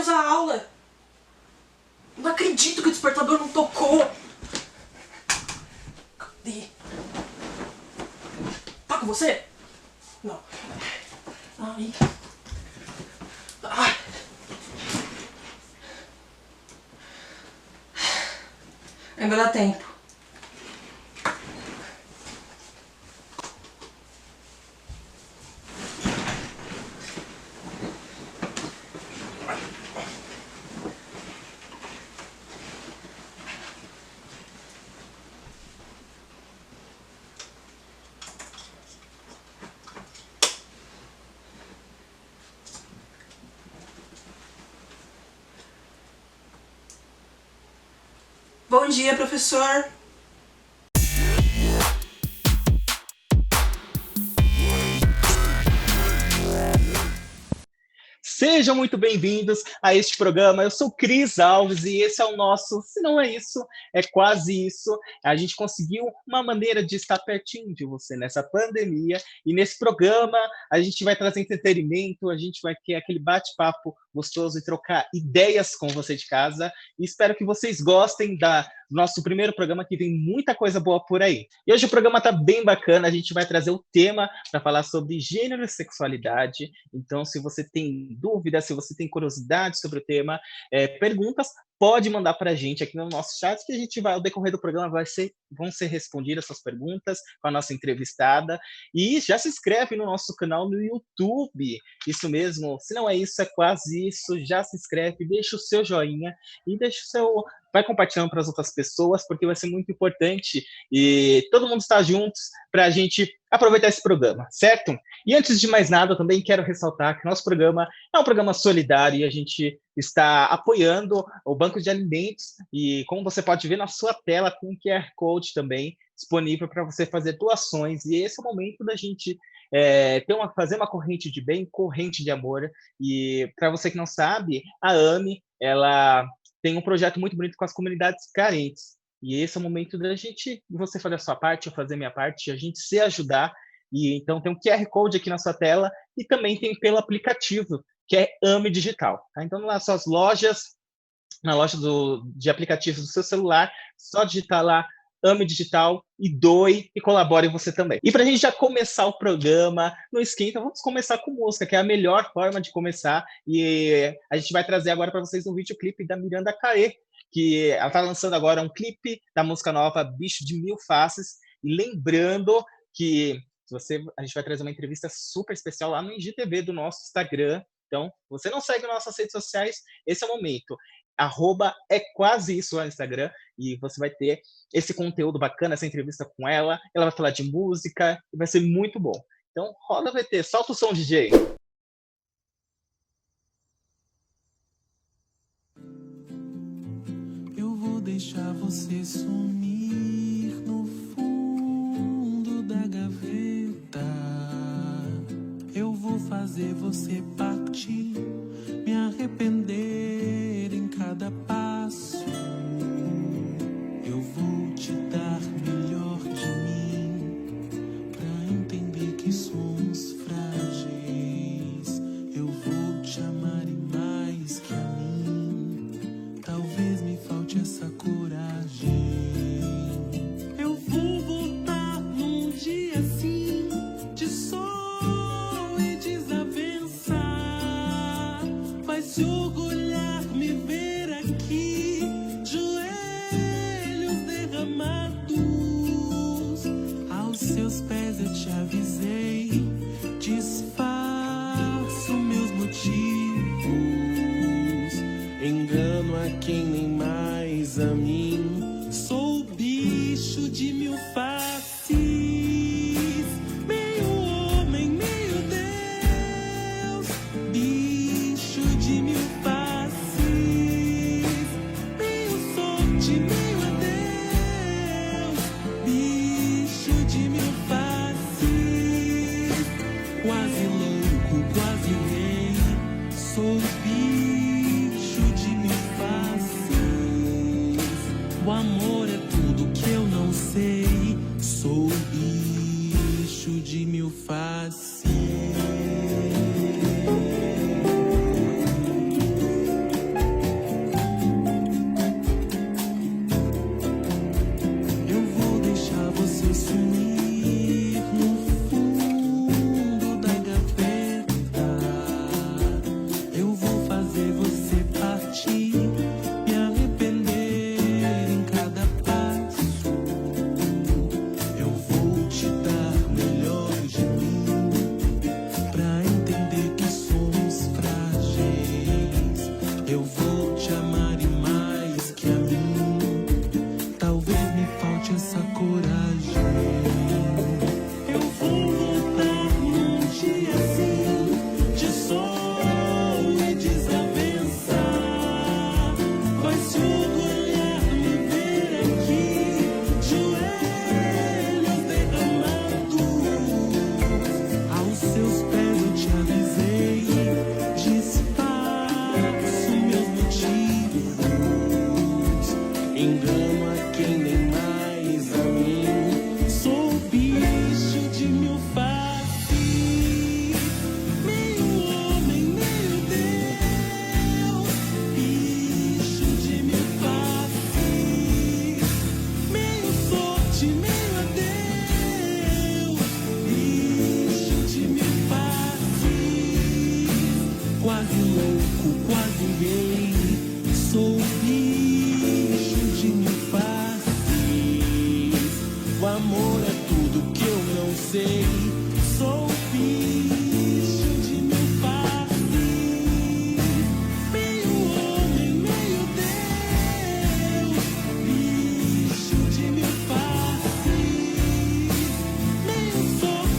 horas a aula. Não acredito que o despertador não tocou. Cadê? Tá com você? Não. Ai. Ai. Ainda dá tempo. Bom dia, professor. Sejam muito bem-vindos a este programa. Eu sou Cris Alves e esse é o nosso, se não é isso, é quase isso. A gente conseguiu uma maneira de estar pertinho de você nessa pandemia e nesse programa a gente vai trazer entretenimento, a gente vai ter aquele bate-papo gostoso e trocar ideias com você de casa. E espero que vocês gostem do nosso primeiro programa, que tem muita coisa boa por aí. E hoje o programa está bem bacana, a gente vai trazer o tema para falar sobre gênero e sexualidade. Então, se você tem dúvidas, se você tem curiosidade sobre o tema, perguntas, pode mandar para a gente aqui no nosso chat, que a gente vai, ao decorrer do programa, vão ser respondidas essas perguntas com a nossa entrevistada. E já se inscreve no nosso canal no YouTube. Isso mesmo, se não é isso, é quase isso. Já se inscreve, deixa o seu joinha e deixa o seu... vai compartilhando para as outras pessoas, porque vai ser muito importante e todo mundo está juntos para a gente aproveitar esse programa, certo? E antes de mais nada, eu também quero ressaltar que nosso programa é um programa solidário e a gente está apoiando o Banco de Alimentos e, como você pode ver na sua tela, com o QR Code também disponível para você fazer doações. E esse é o momento da gente fazer uma corrente de bem, corrente de amor. E, para você que não sabe, a AME, ela tem um projeto muito bonito com as comunidades carentes. E esse é o momento da gente, você fazer a sua parte, eu fazer a minha parte, a gente se ajudar. E então tem um QR Code aqui na sua tela e também tem pelo aplicativo, que é AME Digital. Tá? Então, nas suas lojas, na loja de aplicativos do seu celular, só digitar lá AME Digital e doe e colabore você também. E para a gente já começar o programa, não esquenta, vamos começar com música, que é a melhor forma de começar. E a gente vai trazer agora para vocês um videoclipe da Miranda Caê, que ela está lançando agora um clipe da música nova Bicho de Mil Faces. E lembrando que a gente vai trazer uma entrevista super especial lá no IGTV do nosso Instagram. Então, você não segue nossas redes sociais, esse é o momento. @é quase isso lá no Instagram, e você vai ter esse conteúdo bacana, essa entrevista com ela. Ela vai falar de música, e vai ser muito bom. Então, roda VT, solta o som, DJ. Eu vou deixar você sumir no fundo da gaveta. Eu vou fazer você partir, me arrepender em cada passo. Eu vou te dar melhor de mim, pra entender que somos frágeis. Eu vou te amar e mais que a mim, talvez me falte essa coragem. Eu vou voltar num dia assim, de sol e desavença. Vai se orgulhar me ver aqui, joelhos derramados. Aos seus pés eu te avisei, disfarço meus motivos. Engano a quem nem mais a mim. Sou bicho de mil faces, meio homem, meio Deus. Bicho de mil faces, meio sorte, meio adeus. Bicho de mil faces, quase louco, quase rei. Sou bicho de mil faces. O amor é tudo que eu não sei. Sou bicho de mil faces.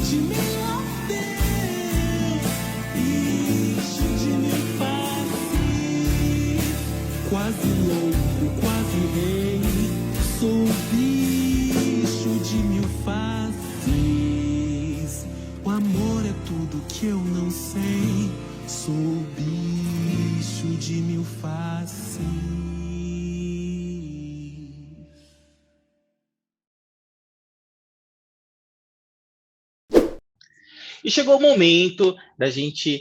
de meu Deus, bicho de mil faces, quase louco, quase rei, sou bicho de mil faces. O amor é tudo que eu não sei, sou bicho de mil faces. E chegou o momento da gente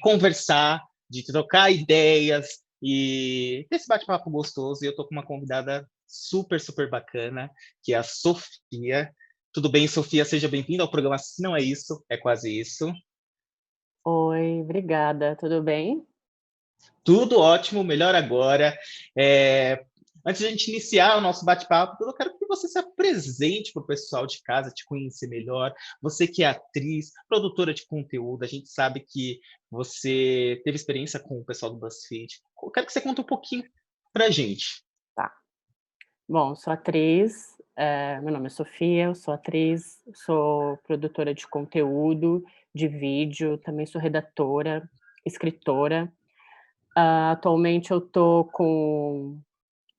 conversar, de trocar ideias e ter esse bate-papo gostoso. E eu tô com uma convidada super, super bacana, que é a Sofia. Tudo bem, Sofia? Seja bem-vinda ao programa Se Não É Isso, É Quase Isso. Oi, obrigada. Tudo bem? Tudo ótimo, melhor agora. Antes de a gente iniciar o nosso bate-papo, eu quero que você se apresente para o pessoal de casa te conhecer melhor. Você que é atriz, produtora de conteúdo, a gente sabe que você teve experiência com o pessoal do BuzzFeed. Eu quero que você conte um pouquinho para a gente. Tá. Bom, sou atriz, meu nome é Sofia, eu sou atriz, sou produtora de conteúdo, de vídeo, também sou redatora, escritora. Atualmente eu tô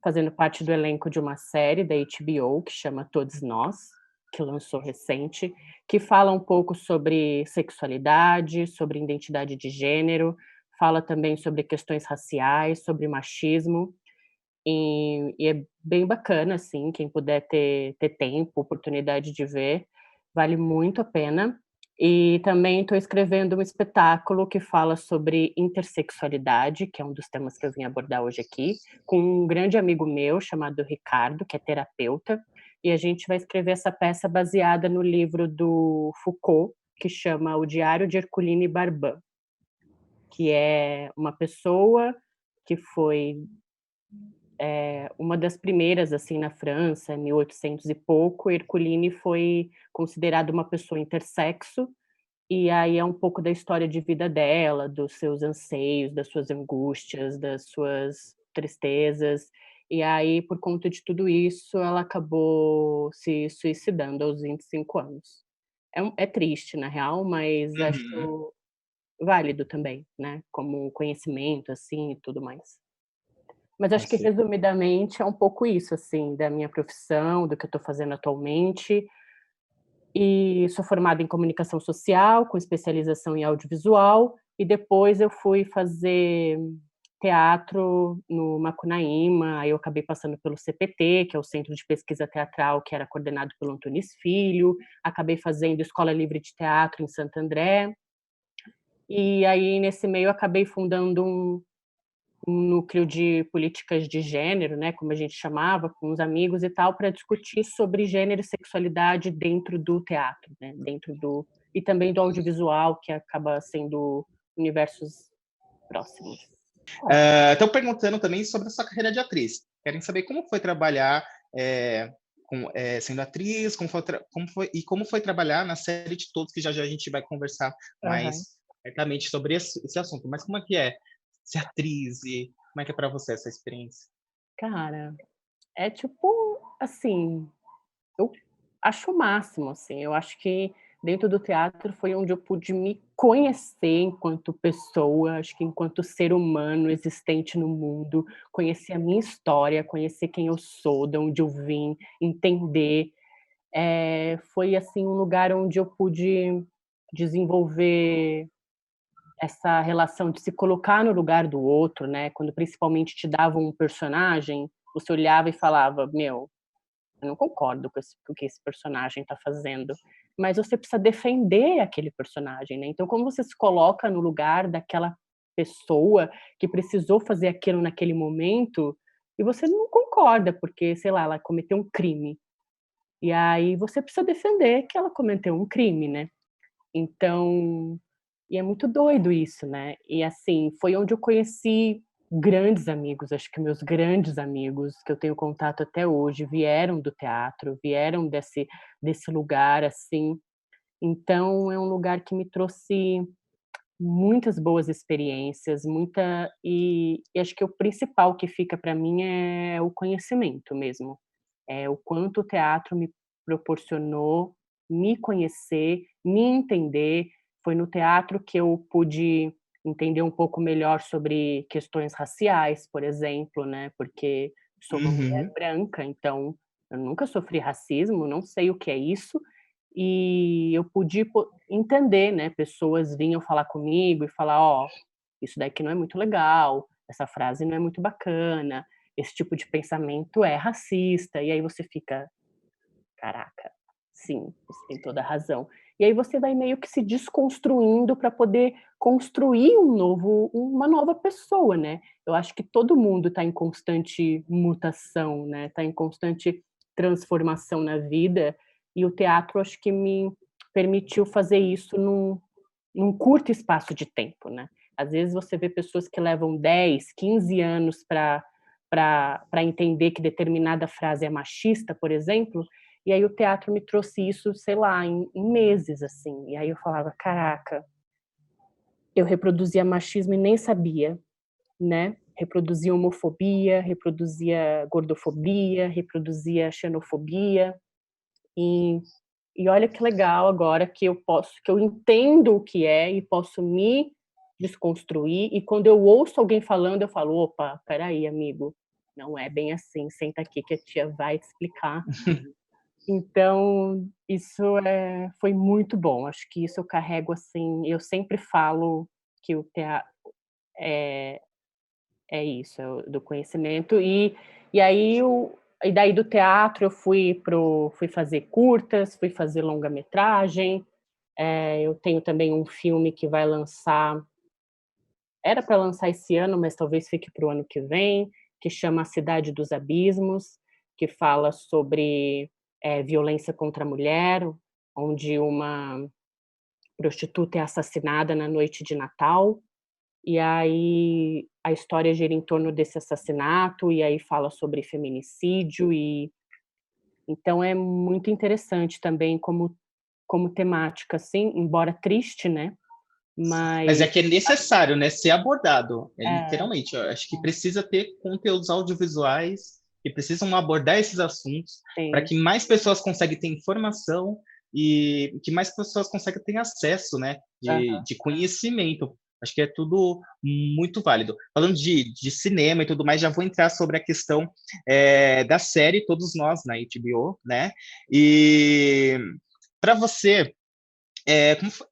fazendo parte do elenco de uma série da HBO que chama Todos Nós, que lançou recente, que fala um pouco sobre sexualidade, sobre identidade de gênero, fala também sobre questões raciais, sobre machismo. E é bem bacana, assim, quem puder ter tempo, oportunidade de ver, vale muito a pena. E também estou escrevendo um espetáculo que fala sobre intersexualidade, que é um dos temas que eu vim abordar hoje aqui, com um grande amigo meu chamado Ricardo, que é terapeuta, e a gente vai escrever essa peça baseada no livro do Foucault, que chama O Diário de Herculine Barban, que é uma pessoa que foi uma das primeiras, assim, na França, em 1800 e pouco. Herculine foi considerada uma pessoa intersexo, e aí é um pouco da história de vida dela, dos seus anseios, das suas angústias, das suas tristezas. E aí, por conta de tudo isso, ela acabou se suicidando aos 25 anos. É triste, na real, mas Uhum. acho válido também, né, como conhecimento, assim, e tudo mais. Mas Com acho que certeza. resumidamente é um pouco isso, assim, da minha profissão, do que eu estou fazendo atualmente. E sou formada em comunicação social, com especialização em audiovisual, e depois eu fui fazer teatro no Macunaíma, aí eu acabei passando pelo CPT, que é o Centro de Pesquisa Teatral, que era coordenado pelo Antunes Filho, acabei fazendo Escola Livre de Teatro em Santo André, e aí nesse meio acabei fundando um núcleo de políticas de gênero, né, como a gente chamava, com os amigos e tal, para discutir sobre gênero e sexualidade dentro do teatro, né, e também do audiovisual, que acaba sendo universos próximos. Estão perguntando também sobre a sua carreira de atriz. Querem saber como foi trabalhar sendo atriz, como foi trabalhar na série de Todos, que já já a gente vai conversar Aham. mais abertamente sobre esse assunto. Mas como é que é ser atriz e como é que é para você essa experiência? Cara, é tipo, assim, eu acho o máximo, assim, eu acho que dentro do teatro foi onde eu pude me conhecer enquanto pessoa, acho que enquanto ser humano existente no mundo, conhecer a minha história, conhecer quem eu sou, de onde eu vim, entender. Foi, assim, um lugar onde eu pude desenvolver essa relação de se colocar no lugar do outro, né, quando principalmente te davam um personagem, você olhava e falava: "Meu, eu não concordo com o que esse personagem está fazendo", mas você precisa defender aquele personagem, né. Então, como você se coloca no lugar daquela pessoa que precisou fazer aquilo naquele momento, e você não concorda, porque, sei lá, ela cometeu um crime, e aí você precisa defender que ela cometeu um crime, né. Então e é muito doido isso, né. E, assim, foi onde eu conheci grandes amigos, acho que meus grandes amigos, que eu tenho contato até hoje, vieram do teatro, vieram desse lugar, assim. Então é um lugar que me trouxe muitas boas experiências, e acho que o principal que fica para mim é o conhecimento mesmo. É o quanto o teatro me proporcionou me conhecer, me entender. Foi no teatro que eu pude entender um pouco melhor sobre questões raciais, por exemplo, né? Porque sou uma mulher Uhum. branca, então eu nunca sofri racismo, não sei o que é isso. E eu pude entender, né? Pessoas vinham falar comigo e falar, ó, isso daqui não é muito legal, essa frase não é muito bacana, esse tipo de pensamento é racista. E aí você fica, caraca, sim, você tem toda a razão. E aí você vai meio que se desconstruindo para poder construir uma nova pessoa, né? Eu acho que todo mundo está em constante mutação, né? Está em constante transformação na vida, e o teatro acho que me permitiu fazer isso num curto espaço de tempo, né? Às vezes você vê pessoas que levam 10, 15 anos para entender que determinada frase é machista, por exemplo, e aí o teatro me trouxe isso, sei lá, em meses, assim. E aí eu falava, caraca, eu reproduzia machismo e nem sabia, né? Reproduzia homofobia, reproduzia gordofobia, reproduzia xenofobia. E, e olha que legal agora que eu entendo o que é e posso me desconstruir. E quando eu ouço alguém falando, eu falo, opa, peraí, amigo, não é bem assim, senta aqui que a tia vai te explicar. Então, isso foi muito bom. Acho que isso eu carrego, assim, eu sempre falo que o teatro é é isso, é do conhecimento. E aí e daí do teatro eu fui fazer curtas, fui fazer longa-metragem. Eu tenho também um filme que vai lançar, era para lançar esse ano, mas talvez fique para o ano que vem, que chama A Cidade dos Abismos, que fala sobre violência contra a mulher, onde uma prostituta é assassinada na noite de Natal, e aí a história gira em torno desse assassinato, e aí fala sobre feminicídio, e então é muito interessante também como temática, assim, embora triste, né, Mas mas é que é necessário, né, ser abordado. É é, literalmente, eu acho que precisa ter conteúdos audiovisuais que precisam abordar esses assuntos para sim. que mais pessoas consigam ter informação e que mais pessoas consigam ter acesso, né, de conhecimento. Acho que é tudo muito válido. Falando de cinema e tudo mais, já vou entrar sobre a questão da série Todos Nós na HBO, né? E para você,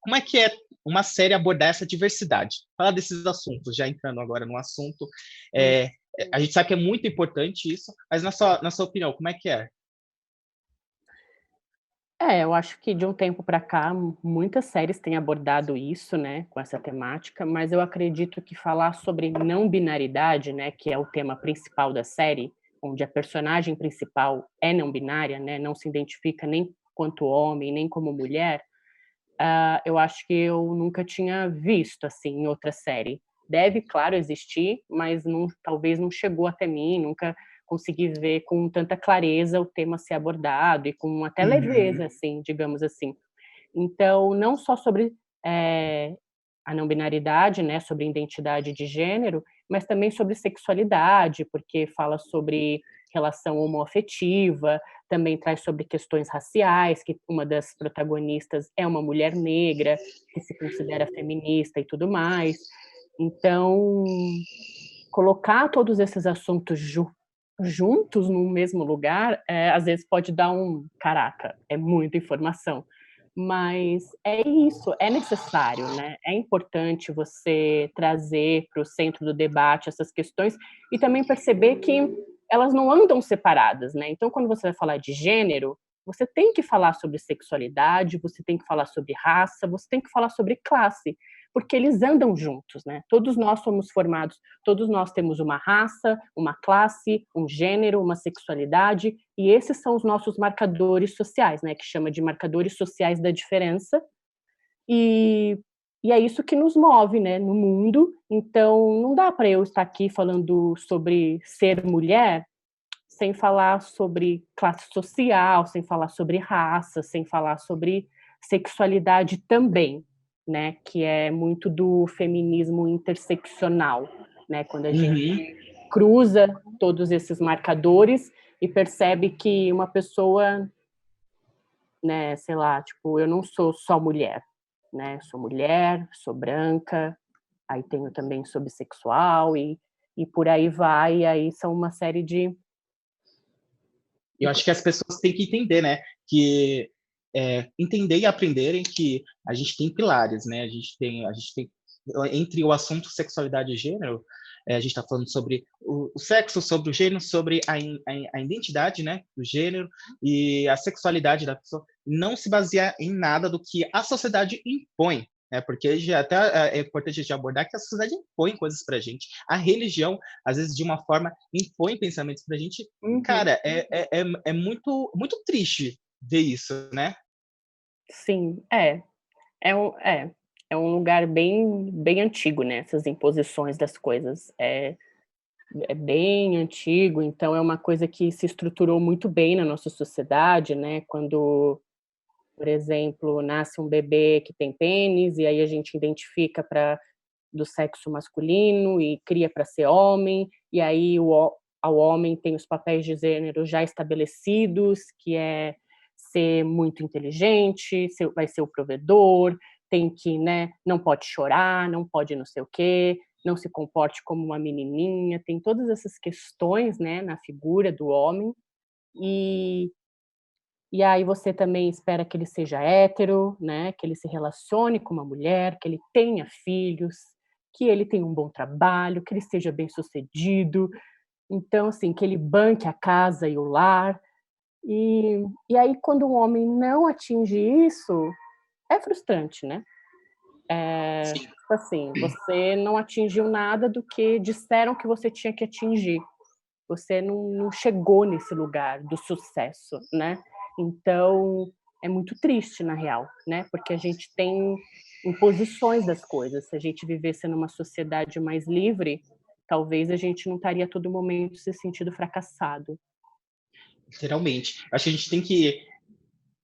como é que é uma série abordar essa diversidade? Falar desses assuntos, já entrando agora no assunto. Hum. É, a gente sabe que é muito importante isso, mas na sua opinião, como é que é? Eu acho que de um tempo para cá, muitas séries têm abordado isso, né, com essa temática, mas eu acredito que falar sobre não binaridade, né, que é o tema principal da série, onde a personagem principal é não binária, né, não se identifica nem quanto homem, nem como mulher, eu acho que eu nunca tinha visto, assim, em outra série. Deve, claro, existir, mas talvez não chegou até mim, nunca consegui ver com tanta clareza o tema ser abordado e com até leveza, Uhum, assim, digamos assim. Então, não só sobre a não binaridade, né, sobre identidade de gênero, mas também sobre sexualidade, porque fala sobre relação homoafetiva, também traz sobre questões raciais, que uma das protagonistas é uma mulher negra, que se considera feminista e tudo mais. Então, colocar todos esses assuntos juntos num mesmo lugar, às vezes pode dar caraca, é muita informação. Mas é isso, é necessário, né? É importante você trazer para o centro do debate essas questões e também perceber que elas não andam separadas, né? Então, quando você vai falar de gênero, você tem que falar sobre sexualidade, você tem que falar sobre raça, você tem que falar sobre classe, porque eles andam juntos, né? Todos nós somos formados, todos nós temos uma raça, uma classe, um gênero, uma sexualidade, e esses são os nossos marcadores sociais, né? Que chama de marcadores sociais da diferença, e, e é isso que nos move, né? No mundo. Então, não dá para eu estar aqui falando sobre ser mulher sem falar sobre classe social, sem falar sobre raça, sem falar sobre sexualidade também, né, que é muito do feminismo interseccional, né, quando a gente uhum. cruza todos esses marcadores e percebe que uma pessoa né, sei lá, tipo, eu não sou só mulher, né, sou mulher, sou branca, aí tenho também sou bissexual e por aí vai, e aí são uma série de Eu acho que as pessoas têm que entender, né, que entender e aprenderem que a gente tem pilares, né, a gente tem entre o assunto sexualidade e gênero, a gente está falando sobre o sexo, sobre o gênero, sobre a identidade, né, do gênero e a sexualidade da pessoa, não se basear em nada do que a sociedade impõe, né, porque já até é importante a gente abordar que a sociedade impõe coisas para a gente, a religião, às vezes, de uma forma, impõe pensamentos para a gente. uhum, Cara, é muito, muito triste ver isso, né? sim, é um é um lugar bem antigo, né, essas imposições das coisas. É bem antigo, então é uma coisa que se estruturou muito bem na nossa sociedade, né, quando, por exemplo, nasce um bebê que tem pênis, e aí a gente identifica para do sexo masculino e cria para ser homem, e aí ao homem tem os papéis de gênero já estabelecidos, que é ser muito inteligente, vai ser o provedor, tem que, né, não pode chorar, não pode não sei o quê, não se comporte como uma menininha, tem todas essas questões, né, na figura do homem, e e aí você também espera que ele seja hétero, né, que ele se relacione com uma mulher, que ele tenha filhos, que ele tenha um bom trabalho, que ele seja bem-sucedido. Então, assim, que ele banque a casa e o lar. E aí quando um homem não atinge isso, é frustrante, né. Sim. Tipo assim, você não atingiu nada do que disseram que você tinha que atingir. Você não chegou nesse lugar do sucesso, né. Então, é muito triste na real, né, porque a gente tem imposições das coisas. Se a gente vivesse numa sociedade mais livre, talvez a gente não estaria a todo momento se sentindo fracassado. Literalmente. Acho que a gente tem que,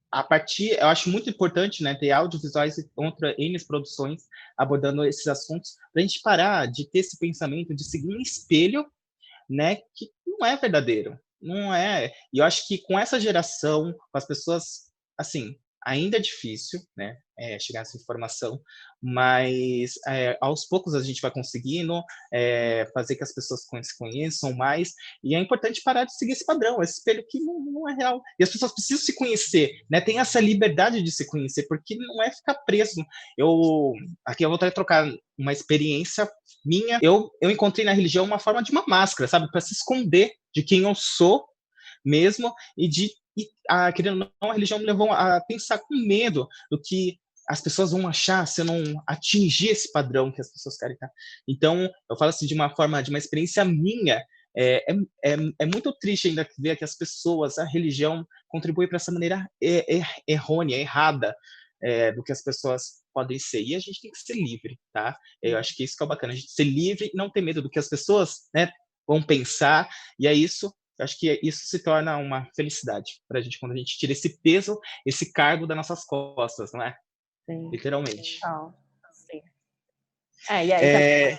a partir, eu acho muito importante, né, ter audiovisuais e contra N produções abordando esses assuntos, para a gente parar de ter esse pensamento de seguir um espelho, né, que não é verdadeiro, não é. E eu acho que com essa geração, com as pessoas, assim, ainda é difícil, né, chegar nessa informação, mas aos poucos a gente vai conseguindo fazer que as pessoas se conheçam mais, e é importante parar de seguir esse padrão, esse espelho que não é real. E as pessoas precisam se conhecer, né, tem essa liberdade de se conhecer, porque não é ficar preso. Aqui eu vou até trocar uma experiência minha, eu encontrei na religião uma forma de uma máscara, sabe, para se esconder de quem eu sou mesmo, querendo ou não, a religião me levou a pensar com medo do que as pessoas vão achar se eu não atingir esse padrão que as pessoas querem, tá? Então, eu falo assim de uma forma, de uma experiência minha, é muito triste ainda ver que as pessoas, a religião, contribui para essa maneira errônea, errada, do que as pessoas podem ser. E a gente tem que ser livre, tá? Eu acho que isso que é bacana, a gente ser livre e não ter medo do que as pessoas, né, vão pensar, e é isso. Eu acho que isso se torna uma felicidade para a gente quando a gente tira esse peso, esse cargo das nossas costas, não é? Sim, Literalmente. total. Sim. E aí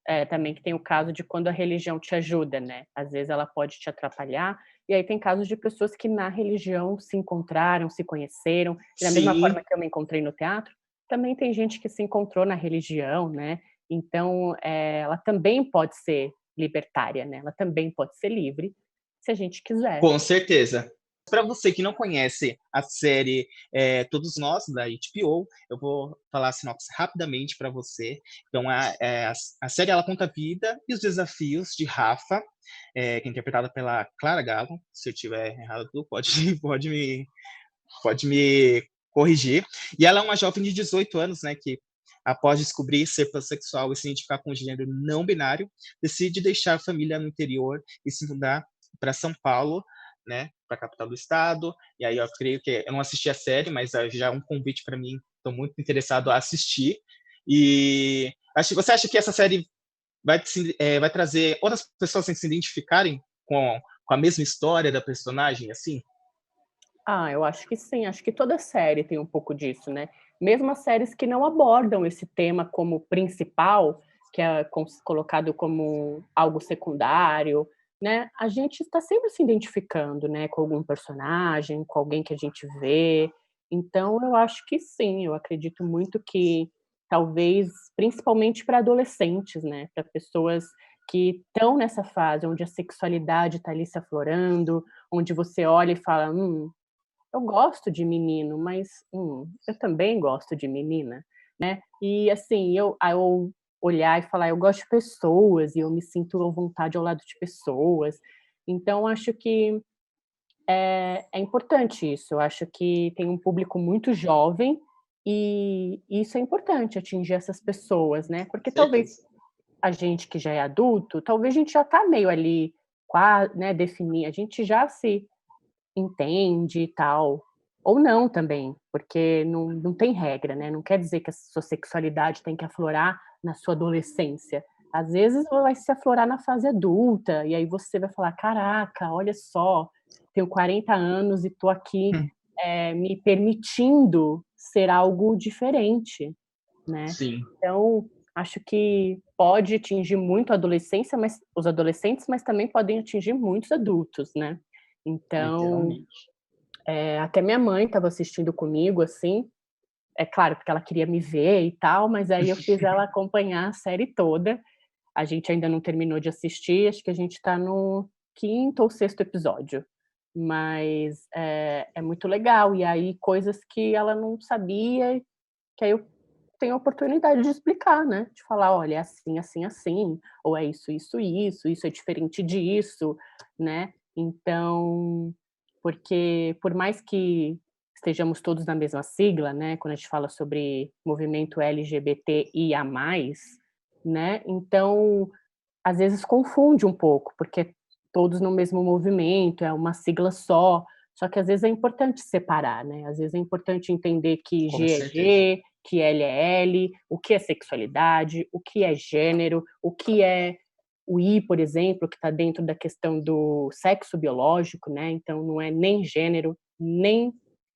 É, também que tem o caso de quando a religião te ajuda, né, às vezes ela pode te atrapalhar, e aí tem casos de pessoas que na religião se encontraram, se conheceram, e da mesma sim, forma que eu me encontrei no teatro, também tem gente que se encontrou na religião, né, então, ela também pode ser libertária, né, ela também pode ser livre, se a gente quiser. com certeza. Para você que não conhece a série Todos Nós, da HBO, eu vou falar a sinopse rapidamente para você. Então, a série ela conta a vida e os desafios de Rafa, que é interpretada pela Clara Gallo. Se eu tiver errado, pode me corrigir. E ela é uma jovem de 18 anos, né, que após descobrir ser pansexual e se identificar com o gênero não binário, decide deixar a família no interior e se mudar para São Paulo, né, para a capital do estado. E aí eu creio que eu não assisti a série, mas já é um convite para mim. Estou muito interessado a assistir. E você acha que essa série vai trazer outras pessoas a se identificarem com a mesma história da personagem, assim? Eu acho que sim, acho que toda série tem um pouco disso, né. Mesmo as séries que não abordam esse tema como principal, que é colocado como algo secundário, né, a gente está sempre se identificando, né, com algum personagem, com alguém que a gente vê. Então eu acho que sim, eu acredito muito que talvez, principalmente para adolescentes, né, para pessoas que estão nessa fase onde a sexualidade está ali se aflorando, onde você olha e fala: eu gosto de menino, mas, eu também gosto de menina", né. E assim, eu olhar e falar: "Eu gosto de pessoas e eu me sinto à vontade ao lado de pessoas". Então acho que é importante isso, eu acho que tem um público muito jovem, e isso é importante, atingir essas pessoas, né, porque talvez Certeza. a gente que já é adulto, talvez a gente já tá meio ali, né, definir, a gente já se entende e tal, ou não também, porque não tem regra, né, não quer dizer que a sua sexualidade tem que aflorar na sua adolescência. Às vezes vai se aflorar na fase adulta, e aí você vai falar: "Caraca, olha só, tenho 40 anos e tô aqui, Hum, me permitindo ser algo diferente", né. sim, Então, acho que pode atingir muito a adolescência, mas os adolescentes, mas também podem atingir muitos adultos, né. Então, literalmente. até minha mãe estava assistindo comigo, assim, é claro, porque ela queria me ver e tal, mas aí eu fiz ela acompanhar a série toda. A gente ainda não terminou de assistir, acho que a gente tá no quinto ou sexto episódio, mas é muito legal. E aí coisas que ela não sabia, que aí eu tenho a oportunidade de explicar, né, de falar: "Olha, é assim, assim, assim", ou é isso, isso, isso é diferente disso, né. Então, porque por mais que estejamos todos na mesma sigla, né, quando a gente fala sobre movimento LGBTIA+, né, então, às vezes confunde um pouco, porque todos no mesmo movimento, é uma sigla só que às vezes é importante separar, né, às vezes é importante entender que Com G é certeza. G, que L é L, o que é sexualidade, o que é gênero, o que é o I, por exemplo, que está dentro da questão do sexo biológico, né, então não é nem gênero, nem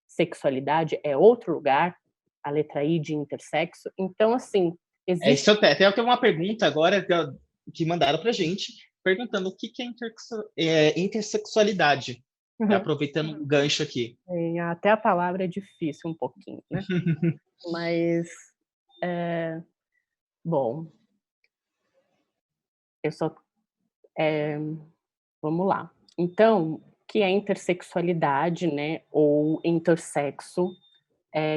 sexualidade, é outro lugar, a letra I de intersexo. Então, assim, É, existe isso eu tenho uma pergunta agora que mandaram pra gente, perguntando o que que é intersexualidade. Aproveitando o gancho aqui. até a palavra é difícil um pouquinho, né, mas, bom, eu só eh, vamos lá. Então, o que é intersexualidade, né, ou intersexo,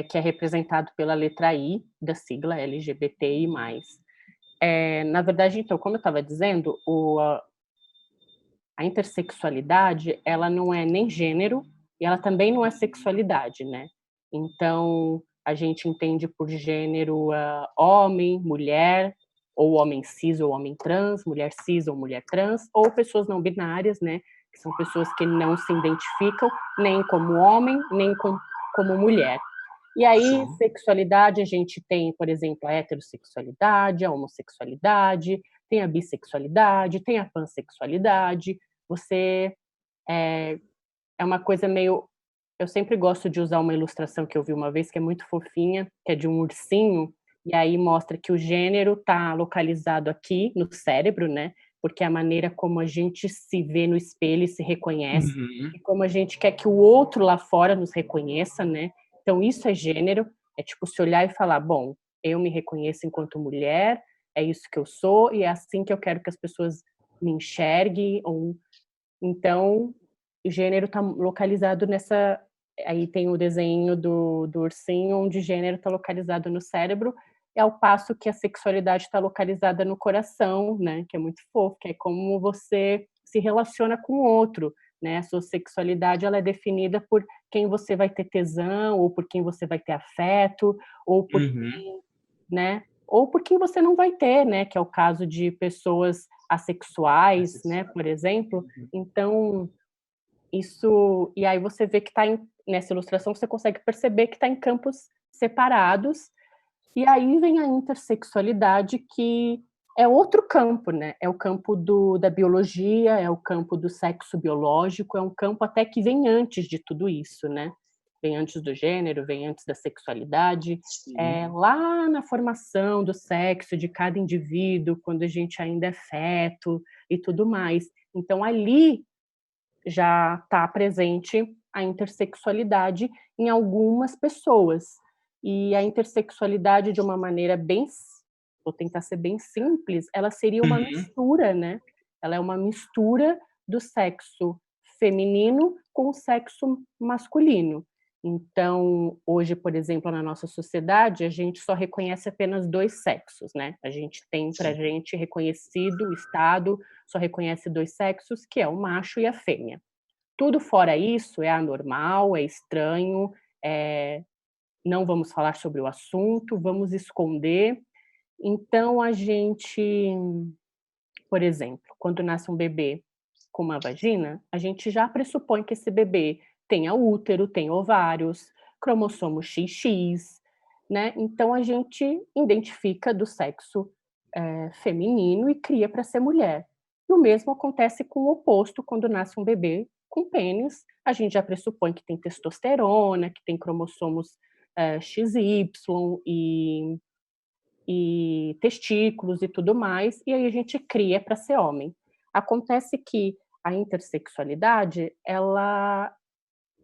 que é representado pela letra I da sigla LGBTI+. Na verdade, então, como eu estava dizendo, a intersexualidade, ela não é nem gênero e ela também não é sexualidade, né. Então, a gente entende por gênero, homem, mulher, ou homem cis ou homem trans, mulher cis ou mulher trans, ou pessoas não binárias, né, que são pessoas que não se identificam nem como homem, nem como mulher. E aí, Sim. sexualidade, a gente tem, por exemplo, a heterossexualidade, a homossexualidade, tem a bissexualidade, tem a pansexualidade. Você é uma coisa meio, eu sempre gosto de usar uma ilustração que eu vi uma vez, que é muito fofinha, que é de um ursinho, e aí mostra que o gênero está localizado aqui no cérebro, né, porque é a maneira como a gente se vê no espelho e se reconhece, Uhum. e como a gente quer que o outro lá fora nos reconheça, né. Então isso é gênero, é tipo se olhar e falar: "Bom, eu me reconheço enquanto mulher, é isso que eu sou e é assim que eu quero que as pessoas me enxerguem", ou então, o gênero está localizado nessa, aí tem o desenho do ursinho, onde gênero está localizado no cérebro, é ao passo que a sexualidade está localizada no coração, né, que é muito fofo, que é como você se relaciona com o outro, né, a sua sexualidade ela é definida por quem você vai ter tesão, ou por quem você vai ter afeto, ou por Uhum. né, ou por quem você não vai ter, né, que é o caso de pessoas assexuais, né, Assexuado. por exemplo. Uhum. Então, isso, e aí você vê que está nessa ilustração você consegue perceber que está em campos separados, e aí vem a intersexualidade, que é outro campo, né, é o campo da biologia, é o campo do sexo biológico, é um campo até que vem antes de tudo isso, né. Vem antes do gênero, vem antes da sexualidade, Sim. lá na formação do sexo de cada indivíduo, quando a gente ainda é feto e tudo mais. Então, ali já está presente a intersexualidade em algumas pessoas. E a intersexualidade, de uma maneira vou tentar ser bem simples, ela seria uma Uhum. mistura, né? Ela é uma mistura do sexo feminino com o sexo masculino. Então, hoje, por exemplo, na nossa sociedade, a gente só reconhece apenas 2 sexos, né? A gente tem pra Sim. gente reconhecido, o Estado só reconhece 2 sexos, que é o macho e a fêmea. Tudo fora isso é anormal, é estranho, não vamos falar sobre o assunto, vamos esconder. Então a gente, por exemplo, quando nasce um bebê com uma vagina, a gente já pressupõe que esse bebê tenha útero, tenha ovários, cromossomo XX, né? Então a gente identifica do sexo feminino e cria para ser mulher. E o mesmo acontece com o oposto quando nasce um bebê com pênis, a gente já pressupõe que tem testosterona, que tem cromossomos XY e testículos e tudo mais, e aí a gente cria para ser homem. Acontece que a intersexualidade, ela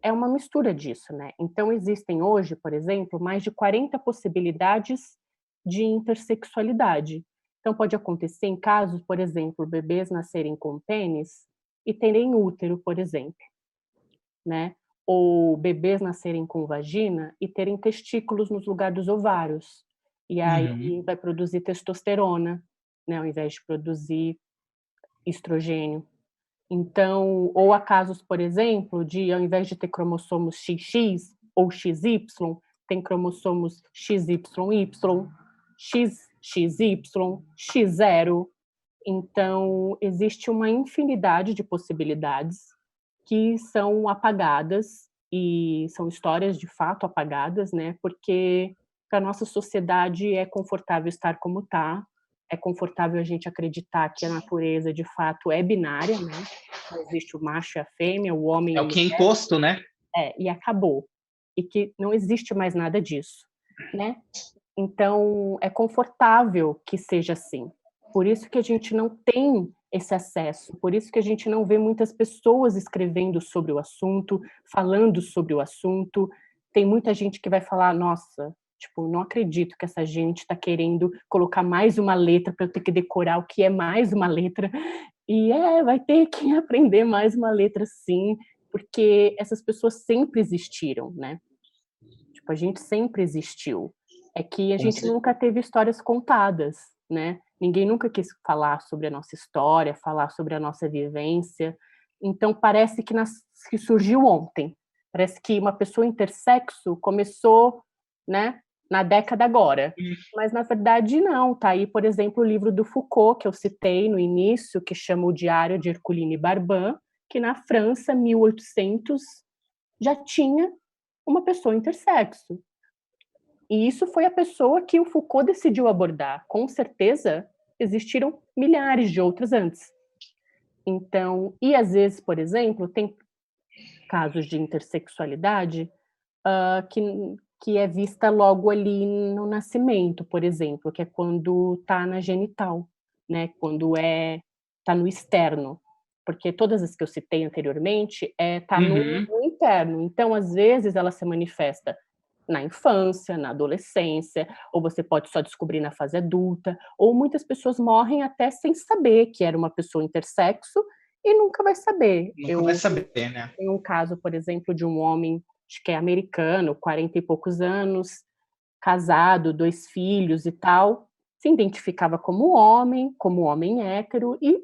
é uma mistura disso, né? Então existem hoje, por exemplo, mais de 40 possibilidades de intersexualidade. Então pode acontecer em casos, por exemplo, bebês nascerem com pênis e terem útero, por exemplo, né? Ou bebês nascerem com vagina e terem testículos no lugar dos ovários. E aí Uhum. vai produzir testosterona, né, ao invés de produzir estrogênio. Então, ou há casos, por exemplo, de ao invés de ter cromossomos XX ou XY, tem cromossomos XYY, XXY, X0. Então, existe uma infinidade de possibilidades que são apagadas e são histórias de fato apagadas, né? Porque para nossa sociedade é confortável estar como está, é confortável a gente acreditar que a natureza de fato é binária, né? Não existe o macho e a fêmea, o homem e É a o que é mulher, imposto, né? e acabou. E que não existe mais nada disso, né? Então, é confortável que seja assim. Por isso que a gente não tem esse acesso, por isso que a gente não vê muitas pessoas escrevendo sobre o assunto, falando sobre o assunto. Tem muita gente que vai falar, nossa, tipo, não acredito que essa gente está querendo colocar mais uma letra para eu ter que decorar o que é mais uma letra. E vai ter que aprender mais uma letra sim, porque essas pessoas sempre existiram, né? Tipo, a gente sempre existiu. É que a Com gente cer- nunca teve histórias contadas, né? Ninguém nunca quis falar sobre a nossa história, falar sobre a nossa vivência. Então parece que surgiu ontem. Parece que uma pessoa intersexo começou, né, na década agora. Mas na verdade não. Tá aí, por exemplo, o livro do Foucault que eu citei no início, que chama O Diário de Herculine Barban, que na França, 1800, já tinha uma pessoa intersexo. E isso foi a pessoa que o Foucault decidiu abordar. Com certeza, existiram milhares de outras antes. Então, e às vezes, por exemplo, tem casos de intersexualidade que é vista logo ali no nascimento, por exemplo, que é quando está na genital, né? Quando está no externo. Porque todas as que eu citei anteriormente tá Uhum. no interno. Então, às vezes, ela se manifesta na infância, na adolescência, ou você pode só descobrir na fase adulta, ou muitas pessoas morrem até sem saber que era uma pessoa intersexo e nunca vai saber. Nunca vai Eu saber, né? tenho um caso, por exemplo, de um homem, acho que é americano, 40 e poucos anos, casado, 2 filhos e tal, se identificava como homem hétero e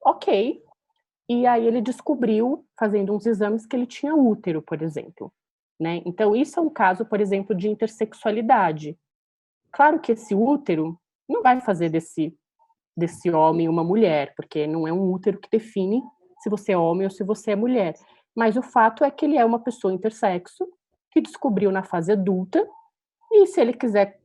ok. E aí ele descobriu, fazendo uns exames, que ele tinha útero, por exemplo. Né? Então, isso é um caso, por exemplo, de intersexualidade. Claro que esse útero não vai fazer desse homem uma mulher, porque não é um útero que define se você é homem ou se você é mulher. Mas o fato é que ele é uma pessoa intersexo que descobriu na fase adulta, e se ele quiser.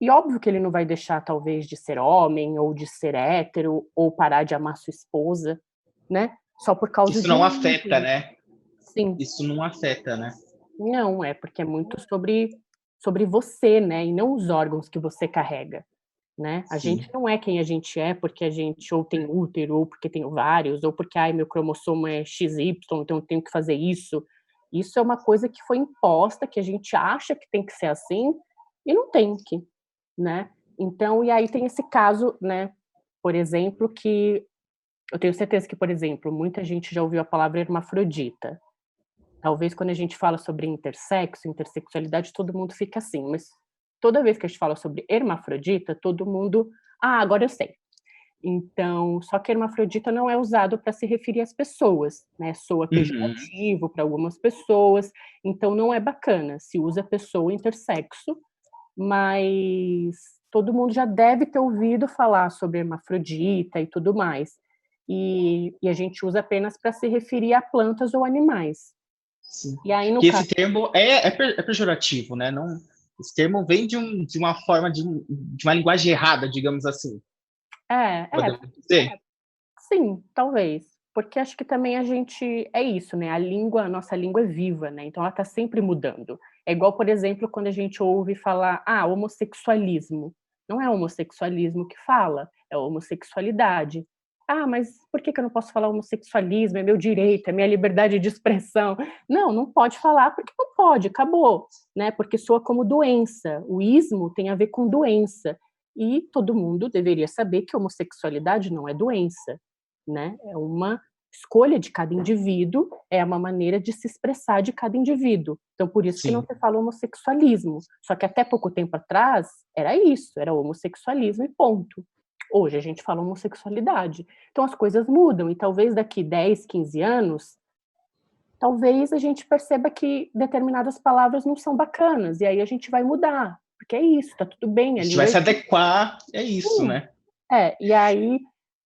E óbvio que ele não vai deixar, talvez, de ser homem ou de ser hétero ou parar de amar sua esposa, né? Só por causa Isso de não um afeta, útero. né? Sim. Isso não afeta, né? Não, é porque é muito sobre você, né, e não os órgãos que você carrega. né? A Sim. gente não é quem a gente é porque a gente ou tem útero, ou porque tem ovários, ou porque, ai, meu cromossomo é XY, então eu tenho que fazer isso. Isso é uma coisa que foi imposta, que a gente acha que tem que ser assim, e não tem que, né? Então, e aí tem esse caso, né, por exemplo, que eu tenho certeza que, por exemplo, muita gente já ouviu a palavra hermafrodita. Talvez quando a gente fala sobre intersexo, intersexualidade, todo mundo fica assim, mas toda vez que a gente fala sobre hermafrodita, todo mundo, agora eu sei. Então, só que hermafrodita não é usado para se referir às pessoas, né? Soa Uhum. pejorativo para algumas pessoas, então não é bacana. Se usa pessoa intersexo, mas todo mundo já deve ter ouvido falar sobre hermafrodita e tudo mais. E a gente usa apenas para se referir a plantas ou animais. Sim. E aí, no Que esse caso. termo é pejorativo, né? Não, esse termo vem de uma forma de uma linguagem errada, digamos assim. É, Podemos dizer? sim, talvez. Porque acho que também a gente é isso, né? A nossa língua é viva, né? Então ela está sempre mudando. É igual, por exemplo, quando a gente ouve falar, homossexualismo. Não é homossexualismo que fala, é homossexualidade. Mas por que eu não posso falar homossexualismo? É meu direito, é minha liberdade de expressão. Não, não pode falar porque não pode, acabou, né? Porque soa como doença. O ismo tem a ver com doença. E todo mundo deveria saber que homossexualidade não é doença, né? É uma escolha de cada indivíduo, é uma maneira de se expressar de cada indivíduo. Então, por isso que não Sim. se fala homossexualismo. Só que até pouco tempo atrás, era isso, era homossexualismo e ponto. Hoje a gente fala homossexualidade. Então, as coisas mudam, e talvez daqui 10, 15 anos, talvez a gente perceba que determinadas palavras não são bacanas, e aí a gente vai mudar, porque é isso, tá tudo bem, A a gente vai língua se adequar, é isso, né? e aí,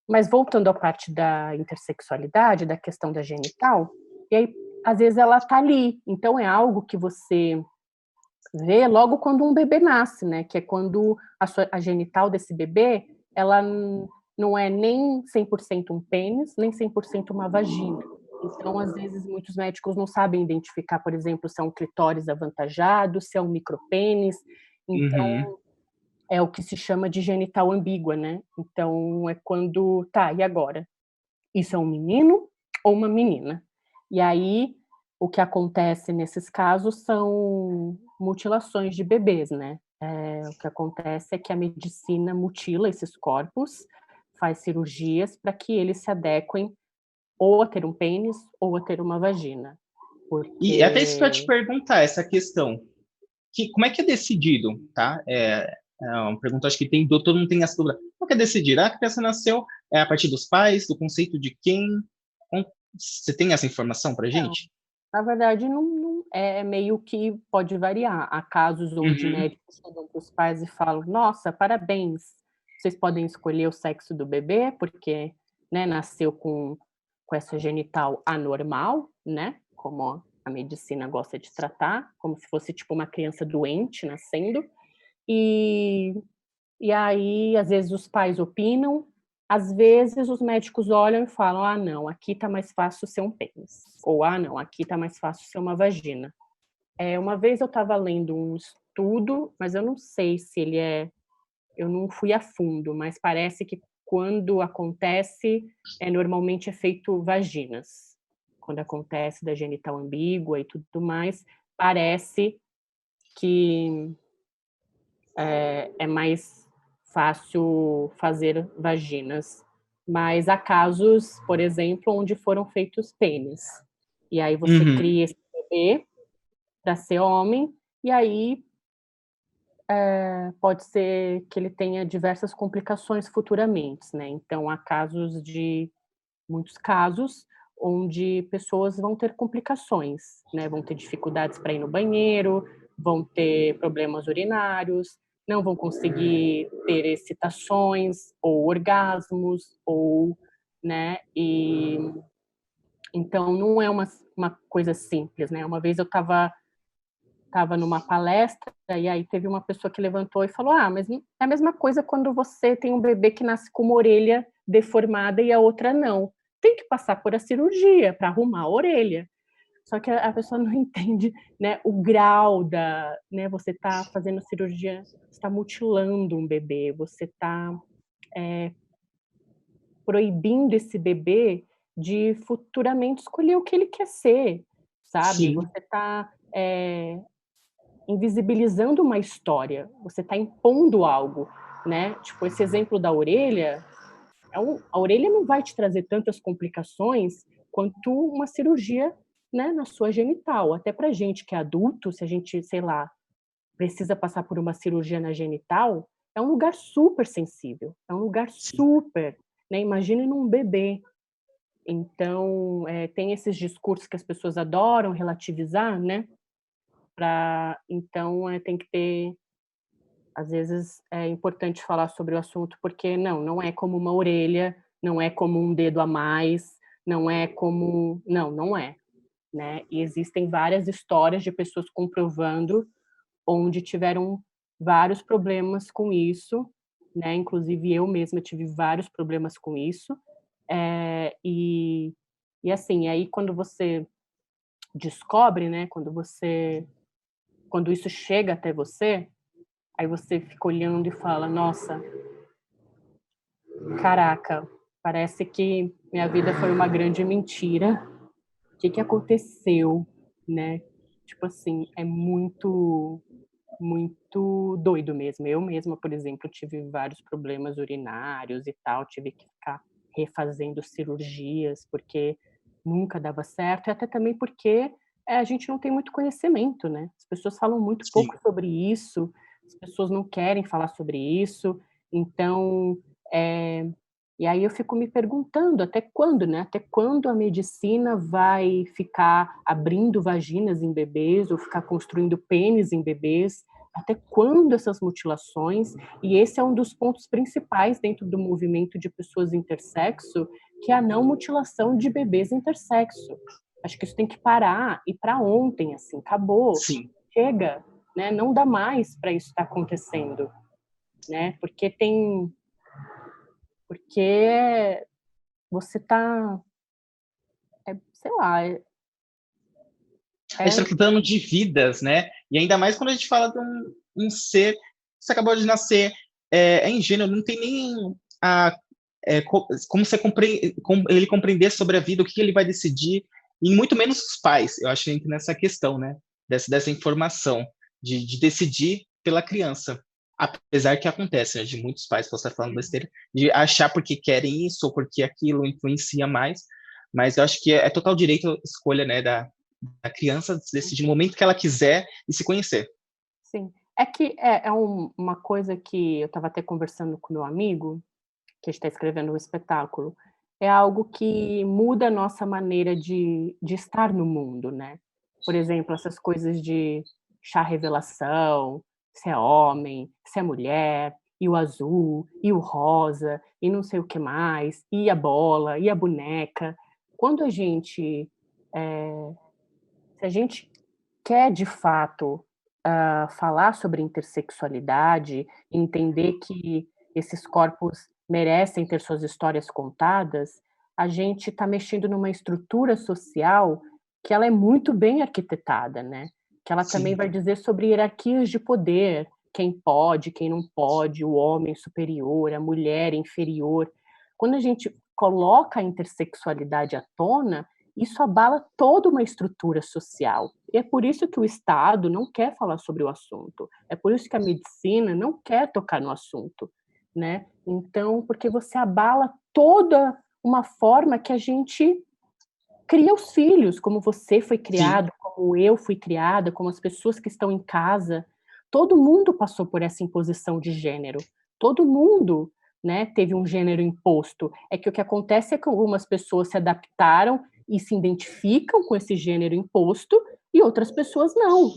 mas voltando à parte da intersexualidade, da questão da genital, e aí, às vezes ela tá ali, então é algo que você vê logo quando um bebê nasce, né, que é quando a genital desse bebê, ela não é nem 100% um pênis, nem 100% uma vagina. Então, às vezes, muitos médicos não sabem identificar, por exemplo, se é um clitóris avantajado, se é um micropênis, Uhum. então é o que se chama de genital ambígua, né? Então, é quando, e agora? Isso é um menino ou uma menina? E aí, o que acontece nesses casos são mutilações de bebês, né? O que acontece é que a medicina mutila esses corpos, faz cirurgias para que eles se adequem ou a ter um pênis ou a ter uma vagina. E até isso que eu ia te Porque perguntar, essa questão. Como é que é decidido, tá? É uma pergunta, acho que todo mundo tem essa dúvida. Como é que é decidido? A criança nasceu a partir dos pais, do conceito de quem? Você tem essa informação pra gente? na verdade, não é meio que pode variar. Há casos onde Uhum. médicos chegam para os pais e falam: "Nossa, parabéns, vocês podem escolher o sexo do bebê, porque, né, nasceu com essa genital anormal", né, como a medicina gosta de tratar, como se fosse, tipo, uma criança doente nascendo. E e aí, às vezes, os pais opinam, às vezes os médicos olham e falam: "Ah, não, aqui tá mais fácil ser um pênis", ou "Ah, não, aqui tá mais fácil ser uma vagina". Uma vez eu estava lendo um estudo, mas eu não sei se eu não fui a fundo, mas parece que quando acontece, normalmente é feito vaginas. Quando acontece da genital ambígua e tudo mais, parece que é mais fácil fazer vaginas. Mas há casos, por exemplo, onde foram feitos pênis. E aí você Uhum. cria esse bebê para ser homem, e aí pode ser que ele tenha diversas complicações futuramente, né? Então há muitos casos, onde pessoas vão ter complicações, né? Vão ter dificuldades para ir no banheiro, vão ter problemas urinários, não vão conseguir ter excitações ou orgasmos, ou, né? E então não é uma coisa simples, né? Uma vez eu estava numa palestra e aí teve uma pessoa que levantou e falou: mas é a mesma coisa quando você tem um bebê que nasce com uma orelha deformada e a outra não. Tem que passar por a cirurgia para arrumar a orelha. Só que a pessoa não entende, né, o grau da, né, você está fazendo cirurgia, você está mutilando um bebê, você está proibindo esse bebê de futuramente escolher o que ele quer ser, sabe? Sim, Você está invisibilizando uma história, você está impondo algo, né? Tipo, esse exemplo da orelha, a orelha não vai te trazer tantas complicações quanto uma cirurgia, né, na sua genital. Até pra gente que é adulto, se a gente, sei lá, precisa passar por uma cirurgia na genital, é um lugar super sensível, é um lugar sim. super, né? Imagine num bebê. Então, tem esses discursos que as pessoas adoram relativizar, né? Então, tem que ter, às vezes, é importante falar sobre o assunto, porque não é como uma orelha, não é como um dedo a mais, não é como... Não é, né? E existem várias histórias de pessoas comprovando onde tiveram vários problemas com isso, né? Inclusive eu mesma tive vários problemas com isso. E assim, aí quando você descobre, né? Quando isso chega até você, aí você fica olhando e fala: nossa, caraca, parece que minha vida foi uma grande mentira. O que aconteceu, né? Tipo assim, é muito doido mesmo. Eu mesma, por exemplo, tive vários problemas urinários e tal, tive que ficar refazendo cirurgias, porque nunca dava certo, e até também porque a gente não tem muito conhecimento, né? As pessoas falam muito Sim. pouco sobre isso, as pessoas não querem falar sobre isso, então, e aí eu fico me perguntando até quando, né? Até quando a medicina vai ficar abrindo vaginas em bebês ou ficar construindo pênis em bebês? Até quando essas mutilações? E esse é um dos pontos principais dentro do movimento de pessoas intersexo, que é a não mutilação de bebês intersexo. Acho que isso tem que parar e para ontem, assim, acabou, Sim. chega, né? Não dá mais para isso estar acontecendo, né? Porque você tá, sei lá, A gente está tratando de vidas, né? E ainda mais quando a gente fala de um ser que acabou de nascer, é ingênuo, não tem nem como ele compreender sobre a vida, o que ele vai decidir, e muito menos os pais. Eu acho que entra nessa questão, né? Dessa informação, de decidir pela criança. Apesar que acontece, né, de muitos pais, posso estar falando besteira, de achar porque querem isso ou porque aquilo influencia mais, mas eu acho que é total direito a escolha, né, da criança decidir no momento que ela quiser e se conhecer. sim. É que uma coisa que eu estava até conversando com meu amigo, que está escrevendo um espetáculo, é algo que muda a nossa maneira de estar no mundo, né? Por exemplo, essas coisas de chá revelação, se é homem, se é mulher, e o azul, e o rosa, e não sei o que mais, e a bola, e a boneca. Quando se a gente quer de fato falar sobre intersexualidade, entender que esses corpos merecem ter suas histórias contadas, a gente está mexendo numa estrutura social que ela é muito bem arquitetada, né? Que ela também Sim, vai dizer sobre hierarquias de poder, quem pode, quem não pode, o homem superior, a mulher inferior. Quando a gente coloca a intersexualidade à tona, isso abala toda uma estrutura social. E é por isso que o Estado não quer falar sobre o assunto. É por isso que a medicina não quer tocar no assunto, né? Então, porque você abala toda uma forma que a gente cria os filhos, como você foi sim, criado, como eu fui criada, como as pessoas que estão em casa. Todo mundo passou por essa imposição de gênero. Todo mundo, né, teve um gênero imposto. É que o que acontece é que algumas pessoas se adaptaram e se identificam com esse gênero imposto e outras pessoas não,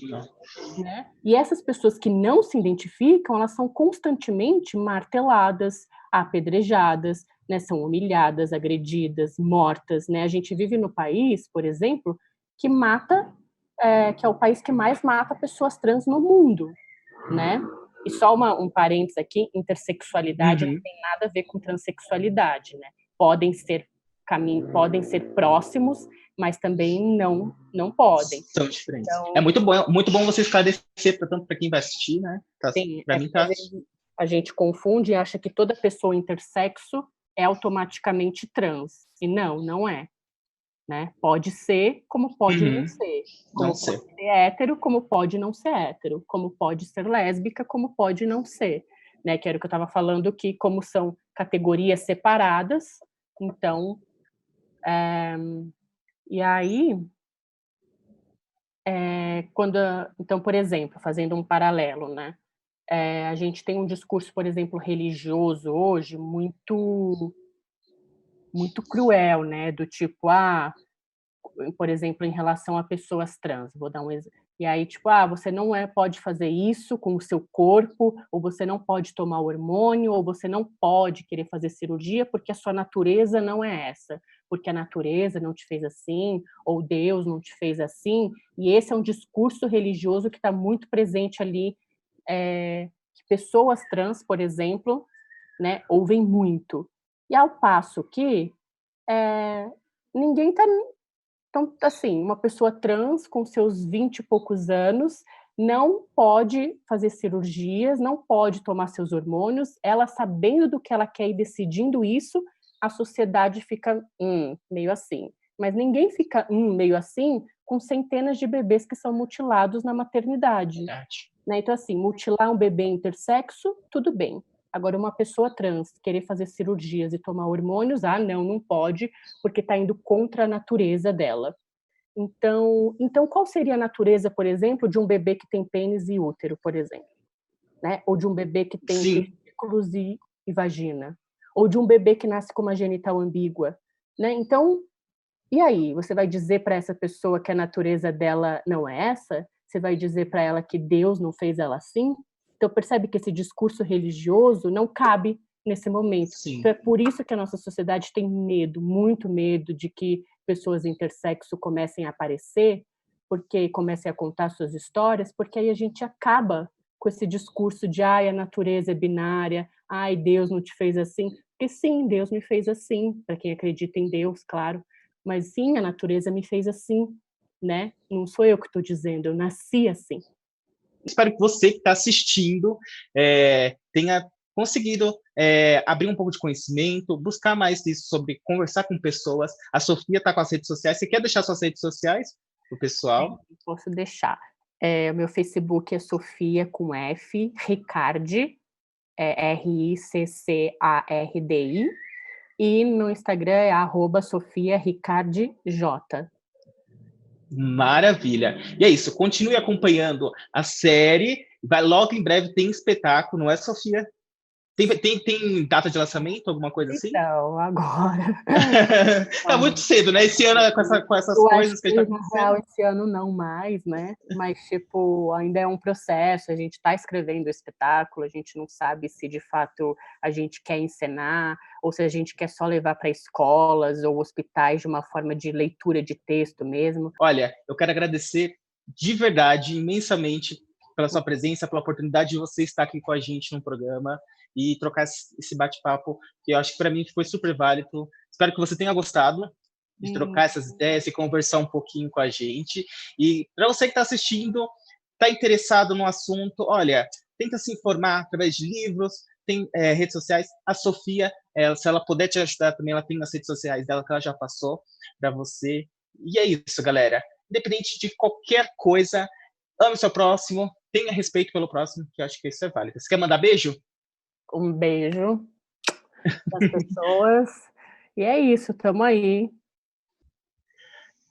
né? E essas pessoas que não se identificam, elas são constantemente marteladas, apedrejadas, né? São humilhadas, agredidas, mortas, né? A gente vive no país, por exemplo, que mata, que é o país que mais mata pessoas trans no mundo, né? E só um parênteses aqui, intersexualidade não uhum, tem nada a ver com transexualidade, né? Podem ser próximos, mas também não podem. São diferentes. Então, É muito bom você esclarecer, tanto para quem vai assistir, né? sim, Para mim tá. às vezes a gente confunde e acha que toda pessoa intersexo é automaticamente trans. E não é. Né? Pode ser, como pode não ser. Como pode ser hétero, como pode não ser hétero. Como pode ser lésbica, como pode não ser. Né? Que era o que eu estava falando, que como são categorias separadas, então... E aí... então, por exemplo, fazendo um paralelo, né? A gente tem um discurso, por exemplo, religioso hoje muito cruel, né? Do tipo, por exemplo, em relação a pessoas trans, vou dar um exemplo. E aí, tipo, você não pode fazer isso com o seu corpo, ou você não pode tomar hormônio, ou você não pode querer fazer cirurgia porque a sua natureza não é essa, porque a natureza não te fez assim, ou Deus não te fez assim. E esse é um discurso religioso que está muito presente ali, que pessoas trans, por exemplo, né, ouvem muito. E ao passo que ninguém está... Então, assim, uma pessoa trans com seus 20 e poucos anos não pode fazer cirurgias, não pode tomar seus hormônios, ela sabendo do que ela quer e decidindo isso, a sociedade fica meio assim. Mas ninguém fica meio assim com centenas de bebês que são mutilados na maternidade. Né? Então, assim, mutilar um bebê intersexo, tudo bem. Agora, uma pessoa trans querer fazer cirurgias e tomar hormônios, não pode, porque está indo contra a natureza dela. Então, qual seria a natureza, por exemplo, de um bebê que tem pênis e útero, por exemplo? Né? Ou de um bebê que tem testículos e vagina? Ou de um bebê que nasce com uma genital ambígua? Né? Então, e aí? Você vai dizer para essa pessoa que a natureza dela não é essa? Você vai dizer para ela que Deus não fez ela assim? Então, percebe que esse discurso religioso não cabe nesse momento. Então, é por isso que a nossa sociedade tem medo, muito medo, de que pessoas intersexo comecem a aparecer, porque comecem a contar suas histórias, porque aí a gente acaba com esse discurso de a natureza é binária, Deus não te fez assim. Porque sim, Deus me fez assim, para quem acredita em Deus, claro. Mas sim, a natureza me fez assim, né? Não sou eu que estou dizendo, eu nasci assim. Espero que você que está assistindo tenha conseguido abrir um pouco de conhecimento, buscar mais disso sobre conversar com pessoas. A Sofia está com as redes sociais. Você quer deixar suas redes sociais para o pessoal? Posso deixar. O meu Facebook é Sofia com F, Riccardi, RICCARDI, e no Instagram é @SofiaRiccardiJ. Maravilha. E é isso, continue acompanhando a série. Logo em breve tem espetáculo, não é, Sofia? Tem data de lançamento, alguma coisa assim? Então, agora... Tá muito cedo, né? Esse ano, com essas coisas que a gente tá acontecendo. Esse ano não mais, né? Mas, tipo, ainda é um processo, a gente está escrevendo o espetáculo, a gente não sabe se, de fato, a gente quer encenar, ou se a gente quer só levar para escolas ou hospitais de uma forma de leitura de texto mesmo. Olha, eu quero agradecer de verdade, imensamente, pela sua presença, pela oportunidade de você estar aqui com a gente no programa e trocar esse bate-papo, que eu acho que para mim foi super válido. Espero que você tenha gostado de trocar essas ideias e conversar um pouquinho com a gente. E para você que está assistindo, está interessado no assunto, olha, tenta se informar através de livros, tem redes sociais. A Sofia, se ela puder te ajudar também, ela tem nas redes sociais dela, que ela já passou para você. E é isso, galera. Independente de qualquer coisa, ame o seu próximo, tenha respeito pelo próximo, que eu acho que isso é válido. Você quer mandar beijo? Um beijo das pessoas. E é isso, tamo aí.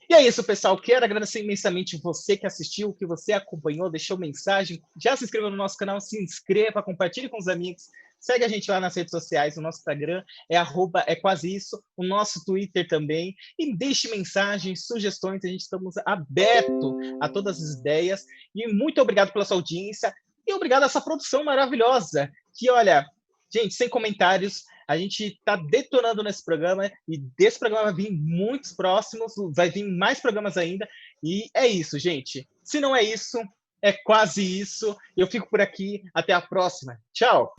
E é isso, pessoal. Quero agradecer imensamente você que assistiu, que você acompanhou, deixou mensagem. Já se inscreva no nosso canal, se inscreva, compartilhe com os amigos. Segue a gente lá nas redes sociais, o nosso Instagram é quase isso, o nosso Twitter também. E deixe mensagens, sugestões, a gente estamos abertos a todas as ideias. E muito obrigado pela sua audiência e obrigado a essa produção maravilhosa. Que, olha, gente, sem comentários, a gente está detonando nesse programa e desse programa vai vir muitos próximos, vai vir mais programas ainda. E é isso, gente. Se não é isso, é quase isso. Eu fico por aqui. Até a próxima. Tchau!